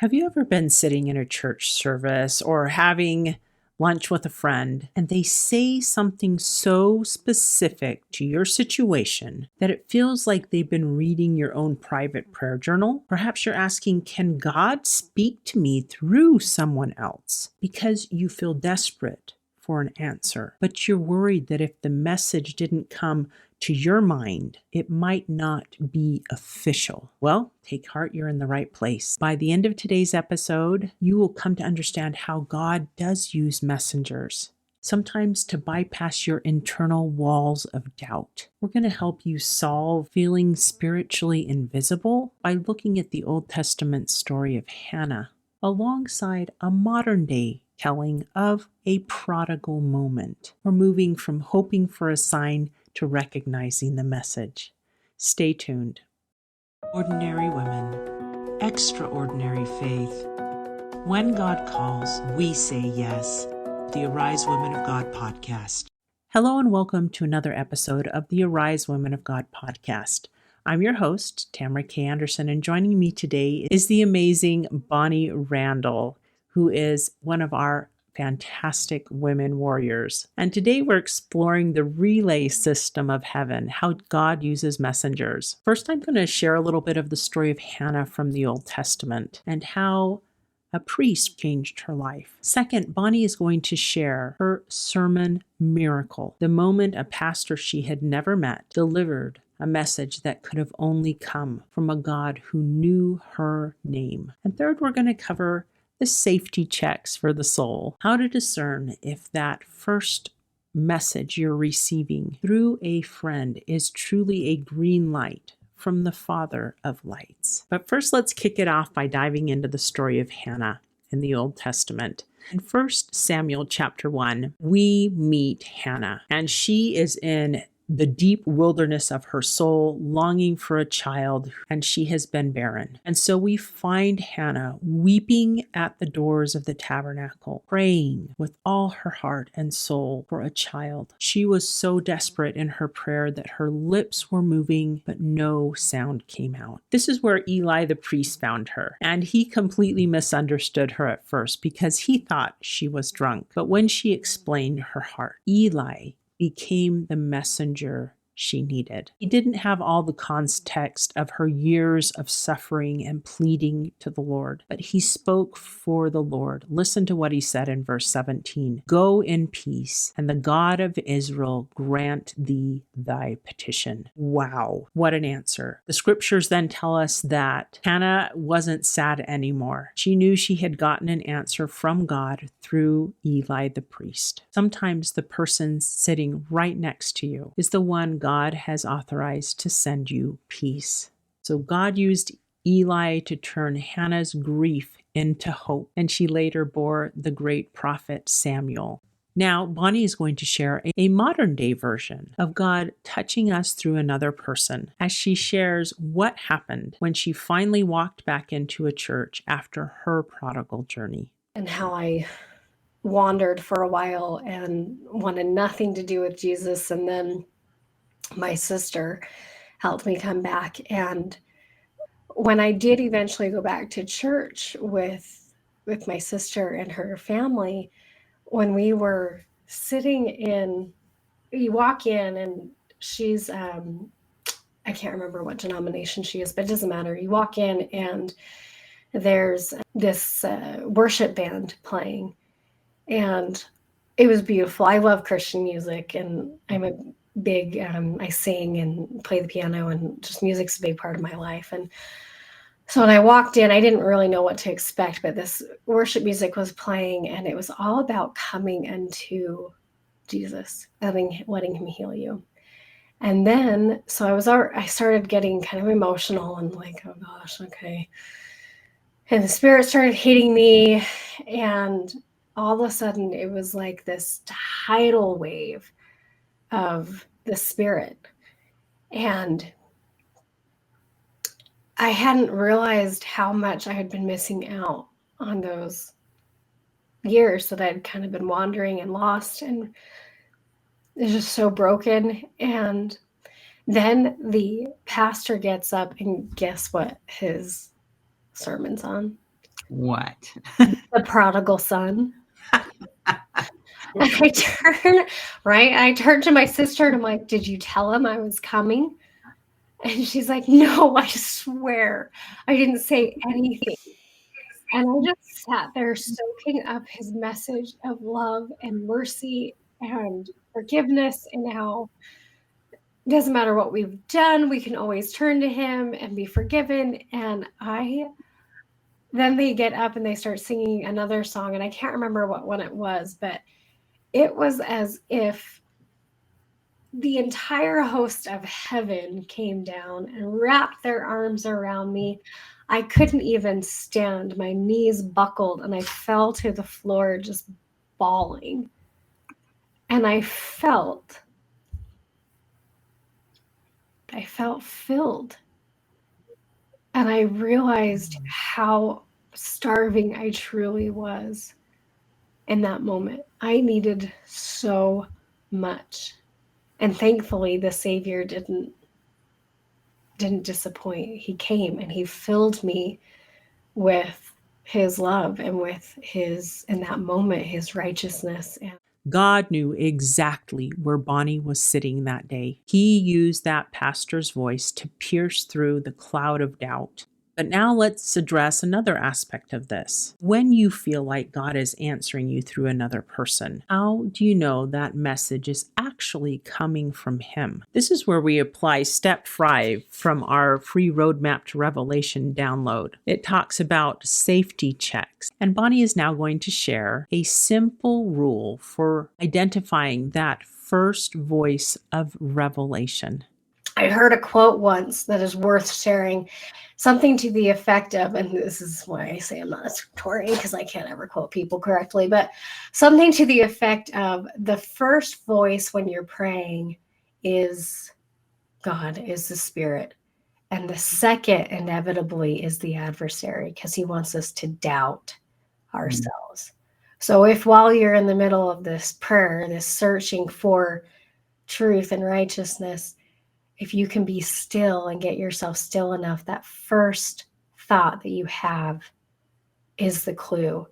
Have you ever been sitting in a church service or having lunch with a friend and they say something so specific to your situation that it feels like they've been reading your own private prayer journal? Perhaps you're asking, can God speak to me through someone else? Because you feel desperate for an answer, but you're worried that if the message didn't come to your mind, it might not be official. Well, take heart, you're in the right place. By the end of today's episode, you will come to understand how God does use messengers, sometimes to bypass your internal walls of doubt. We're going to help you solve feeling spiritually invisible by looking at the Old Testament story of Hannah, alongside a modern day telling of a prodigal moment. We're moving from hoping for a sign to recognizing the message. Stay tuned. Ordinary women, extraordinary faith. When God calls, we say yes. The Arise Women of God podcast. Hello and welcome to another episode of the Arise Women of God podcast. I'm your host, Tamara K. Anderson, and joining me today is the amazing Bonnie Randall, who is one of our fantastic women warriors. And today we're exploring the relay system of heaven, how God uses messengers. First, I'm going to share a little bit of the story of Hannah from the Old Testament and how a priest changed her life. Second, Bonnie is going to share her sermon miracle, the moment a pastor she had never met delivered a message that could have only come from a God who knew her name. And third, we're going to cover the safety checks for the soul, how to discern if that first message you're receiving through a friend is truly a green light from the Father of lights. But first, let's kick it off by diving into the story of Hannah in the Old Testament. In 1 Samuel chapter 1, we meet Hannah, and she is in the deep wilderness of her soul, longing for a child, and she has been barren. And so we find Hannah weeping at the doors of the tabernacle, praying with all her heart and soul for a child. She was so desperate in her prayer that her lips were moving, but no sound came out. This is where Eli the priest found her, and he completely misunderstood her at first because he thought she was drunk. But when she explained her heart, Eli became the messenger she needed. He didn't have all the context of her years of suffering and pleading to the Lord, but he spoke for the Lord. Listen to what he said in verse 17. Go in peace, and the God of Israel grant thee thy petition. Wow, what an answer. The scriptures then tell us that Hannah wasn't sad anymore. She knew she had gotten an answer from God through Eli the priest. Sometimes the person sitting right next to you is the one God has authorized to send you peace. So God used Eli to turn Hannah's grief into hope, and she later bore the great prophet Samuel. Now, Bonnie is going to share a modern day version of God touching us through another person as she shares what happened when she finally walked back into a church after her prodigal journey. And how I wandered for a while and wanted nothing to do with Jesus, and then my sister helped me come back. And when I did eventually go back to church with my sister and her family, when we were sitting in, you walk in and she's, I can't remember what denomination she is, but it doesn't matter. You walk in and there's this worship band playing, and it was beautiful. I love Christian music, and I'm a big, I sing and play the piano, and just music's a big part of my life. And so when I walked in, I didn't really know what to expect, but this worship music was playing, and it was all about coming into Jesus, letting him heal you. And then, so I started getting kind of emotional and like, oh gosh, okay. And the Spirit started hitting me, and all of a sudden it was like this tidal wave of the Spirit. And I hadn't realized how much I had been missing out on those years that I'd kind of been wandering and lost, and it's just so broken. And then the pastor gets up, and guess what his sermon's on? What? The prodigal son. And I turned to my sister and I'm like, did you tell him I was coming? And she's like, no, I swear I didn't say anything. And I just sat there soaking up his message of love and mercy and forgiveness, and how it doesn't matter what we've done, we can always turn to him and be forgiven. And then they get up and they start singing another song, and I can't remember what one it was, but it was as if the entire host of heaven came down and wrapped their arms around me. I couldn't even stand. My knees buckled and I fell to the floor just bawling. And I felt filled. And I realized how starving I truly was in that moment. I needed so much. And thankfully, the Savior didn't disappoint. He came and he filled me with his love and with his, in that moment, his righteousness. And God knew exactly where Bonnie was sitting that day. He used that pastor's voice to pierce through the cloud of doubt. But now let's address another aspect of this. When you feel like God is answering you through another person, how do you know that message is actually coming from Him? This is where we apply step 5 from our free roadmap to Revelation download. It talks about safety checks. And Bonnie is now going to share a simple rule for identifying that first voice of revelation. I heard a quote once that is worth sharing, something to the effect of, and this is why I say I'm not a scriptorian because I can't ever quote people correctly, but something to the effect of, the first voice when you're praying is God, is the Spirit. And the second, inevitably, is the adversary, because he wants us to doubt ourselves. So if while you're in the middle of this prayer, this searching for truth and righteousness, if you can be still and get yourself still enough, that first thought that you have is the clue.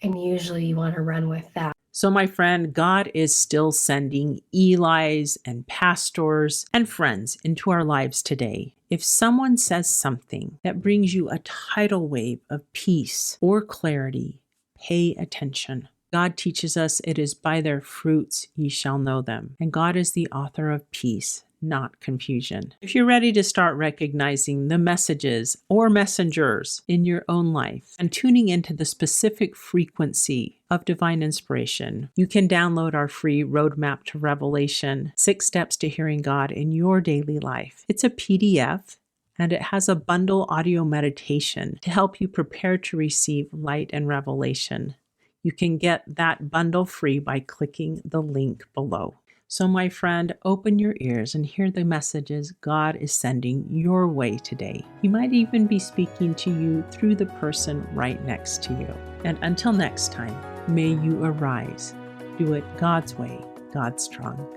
And usually you want to run with that. So, my friend, God is still sending Elis and pastors and friends into our lives today. If someone says something that brings you a tidal wave of peace or clarity, pay attention. God teaches us it is by their fruits ye shall know them. And God is the author of peace, not confusion. If you're ready to start recognizing the messages or messengers in your own life and tuning into the specific frequency of divine inspiration, you can download our free roadmap to Revelation, 6 Steps to Hearing God in Your Daily Life. It's a PDF, and it has a bundle audio meditation to help you prepare to receive light and revelation. You can get that bundle free by clicking the link below. So, my friend, open your ears and hear the messages God is sending your way today. He might even be speaking to you through the person right next to you. And until next time, may you arise. Do it God's way, God's strong.